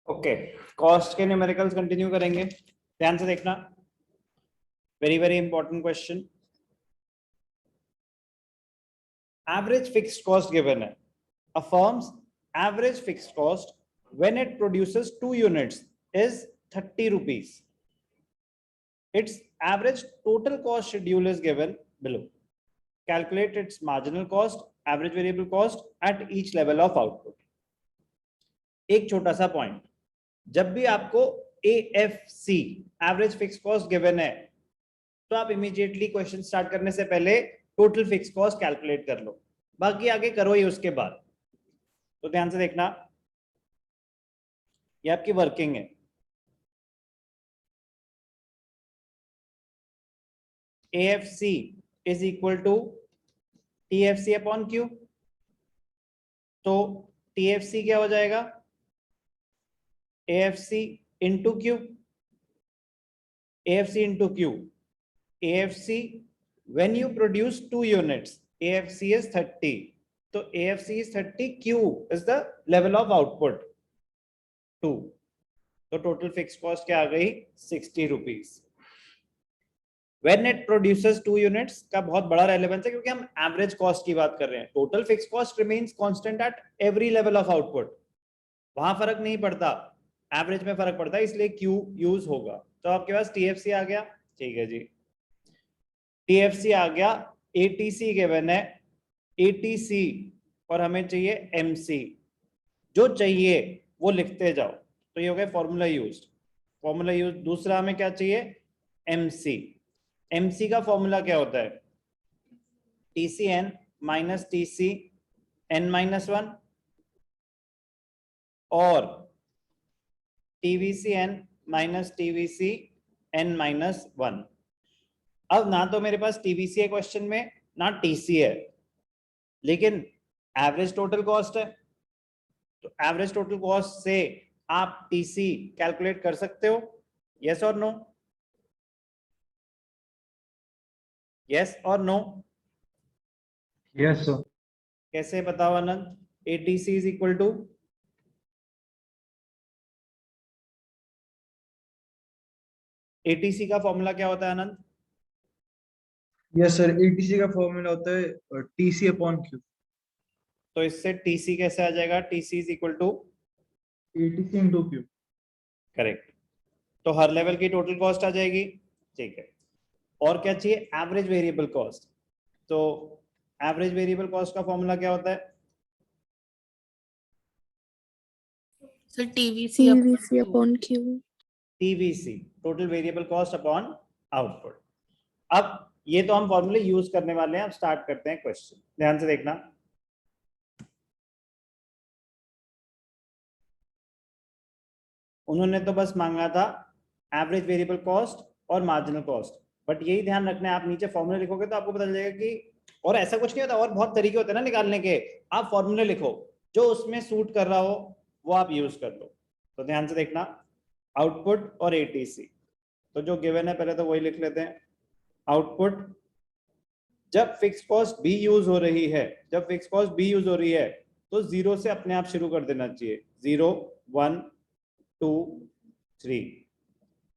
Okay, cost के numericals continue करेंगे, ध्यान से देखना, very very important question. Average fixed cost given है, a firm's average fixed cost when it produces 2 units is 30 rupees. Its average total cost schedule is given below. Calculate its marginal cost, average variable cost at each level of output. एक छोटा सा point, जब भी आपको AFC average fix cost given है तो आप immediately question start करने से पहले टोटल फिक्स कॉस्ट कैलकुलेट कर लो, बाकी आगे करो ही उसके बाद। तो ध्यान से देखना, ये आपकी वर्किंग है। AFC is equal to TFC upon Q। तो TFC क्या हो जाएगा? AFC into Q, AFC into Q। AFC when you produce 2 units, AFC is 30, तो AFC is 30, Q is the level of output 2, तो टोटल फिक्स कॉस्ट क्या आ गई? 60 rupees. When it produces 2 units का बहुत बड़ा रेलेवेंस है क्योंकि हम एवरेज कॉस्ट की बात कर रहे हैं। Total fix cost remains constant at every level of output, वहां फर्क नहीं पड़ता, एवरेज में फर्क पड़ता है, इसलिए Q यूज होगा। तो आपके पास TFC आ गया, ठीक है जी, TFC आ गया। ATC गिवन है, ATC और हमें चाहिए MC, जो चाहिए वो लिखते जाओ। तो ये हो गया फॉर्मूला यूज, फॉर्मूला यूज। दूसरा हमें क्या चाहिए? MC। MC का फॉर्मूला क्या होता है? TCN माइनस TCN माइनस 1 और TVCN माइनस TVCN माइनस 1। अब ना तो मेरे पास TVC है क्वेश्चन में, ना TC है, लेकिन एवरेज टोटल कॉस्ट है, तो एवरेज टोटल कॉस्ट से आप TC कैलकुलेट कर सकते हो, यस और नो? यस और नो? Yes sir. कैसे बताओ Anand? ATC is equal to, ATC का फॉर्मूला क्या होता है आनंद? यस सर, ATC का फॉर्मूला होता है TC अपॉन Q। तो इससे TC कैसे आ जाएगा? TC is equal to ATC into Q। Correct, तो हर लेवल की टोटल कॉस्ट आ जाएगी, ठीक है। और क्या चाहिए? Average variable cost. तो एवरेज वेरिएबल कॉस्ट का फॉर्मूला क्या होता है? Sir TVC upon Q। TVC total variable cost upon output. अब ये तो हम फॉर्मूले यूज करने वाले हैं, अब स्टार्ट करते हैं क्वेश्चन, ध्यान से देखना। उन्होंने तो बस मांगा था एवरेज वेरिएबल कॉस्ट और मार्जिनल कॉस्ट, बट यही ध्यान रखना है, आप नीचे फॉर्मूले लिखोगे तो आपको पता चल जाएगा कि, और ऐसा कुछ नहीं होता, और बहुत तरीके होते हैं ना निकालने के, आप फॉर्मूले लिखो, जो उसमें सूट कर रहा हो वो आप यूज कर लो। तो ध्यान से देखना, आउटपुट और ATC, तो जो गिवन है पहले तो वही लिख लेते हैं। आउटपुट, जब फिक्स कॉस्ट भी यूज हो रही है, जब फिक्स कॉस्ट भी यूज हो रही है तो 0 से अपने आप शुरू कर देना चाहिए, 0 1 2 3।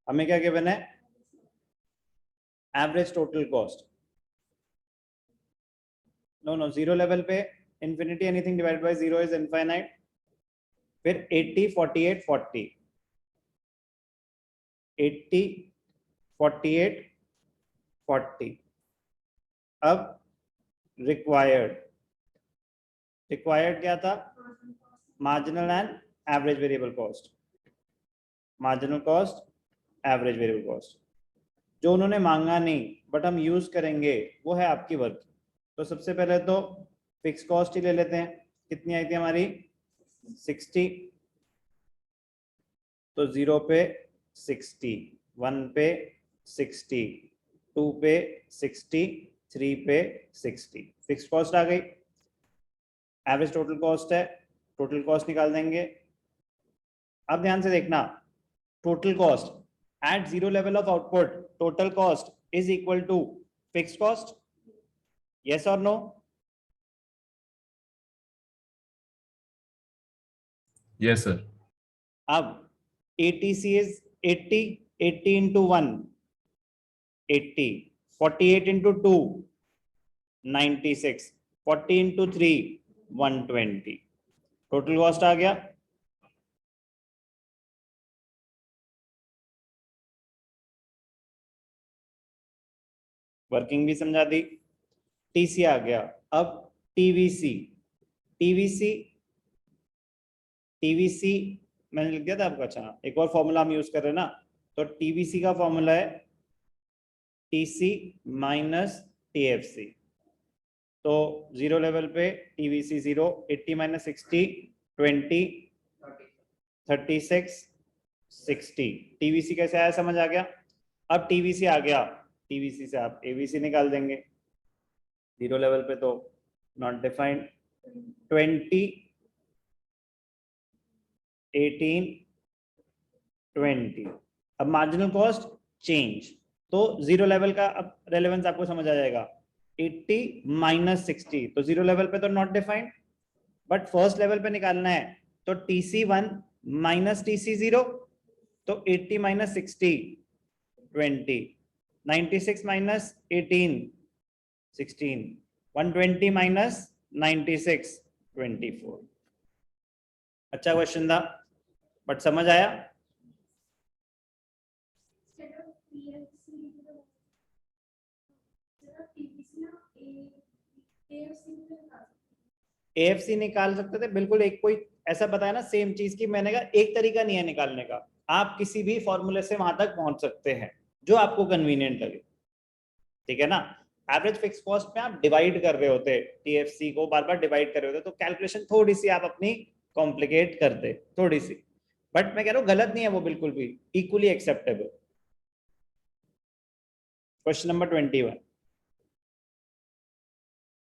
हमें क्या गिवन है? Average total cost, no 0 level पे infinity, anything divided by 0 is infinite. फिर 80 48 40, 80 48 40। अब रिक्वायर्ड, रिक्वायर्ड क्या था? Marginal and average variable cost, marginal cost average variable cost. जो उन्होंने मांगा नहीं बट हम यूज करेंगे वो है आपकी वर्क। तो सबसे पहले तो फिक्स कॉस्ट ही ले लेते हैं, कितनी आई थी हमारी? 60, तो 0 पे 60, 1 पे 60, 2 पे 60, 3 पे 60, फिक्स कॉस्ट आ गई। एवरेज टोटल कॉस्ट है, टोटल कॉस्ट निकाल देंगे। अब ध्यान से देखना, total cost at 0 level of output, total cost is equal to fixed cost, yes or no? Yes sir. अब ATC is 80, 80 into 1, 80, 48 into 2, 96, 40 into 3, 120. Total cost आ गया। वर्किंग भी समझा दी, TC आ गया। अब TVC, TVC TVC मैंने लिख दिया था आपको। अच्छा, एक और फॉर्मूला हम यूज कर रहे हैं ना, तो TVC का फॉर्मूला है TC माइनस TFC। तो जीरो लेवल पे TVC 0, 80 माइनस 60, 20, 36, 60। TVC कैसे आया समझ आ गया। अब TVC आ गया, TVC से आप AVC निकाल देंगे। जीरो लेवल पे तो नॉट डिफाइंड, 20, 18, 20। अब मार्जिनल कॉस्ट चेंज, तो जीरो लेवल का अब रेलेवेंस आपको समझ आ जाएगा। 80 माइनस 60, तो जीरो लेवल पे तो not defined, but first level पे निकालना है तो TC1 माइनस TC0, तो 80 माइनस 60, 20, 96 माइनस 18, 16, 120 माइनस 96, 24। अच्छा क्वेश्चन था, बट समझ आया। AFC निकाल सकते थे बिल्कुल, एक कोई ऐसा बताया ना सेम चीज की, मैंने कहा एक तरीका नहीं है निकालने का, आप किसी भी फॉर्मूले से वहां तक पहुंच सकते हैं जो आपको कन्वीनियंट लगे, ठीक है ना। एवरेज फिक्स कॉस्ट में आप डिवाइड कर रहे होते, TFC को बार बार डिवाइड कर रहे होते, तो कैलकुलेशन थोड़ी सी आप अपनी कॉम्प्लिकेट करते, थोड़ी सी, बट मैं कह रहा हूं गलत नहीं है वो, बिल्कुल भी इक्वली एक्सेप्टेबल। Question number 21।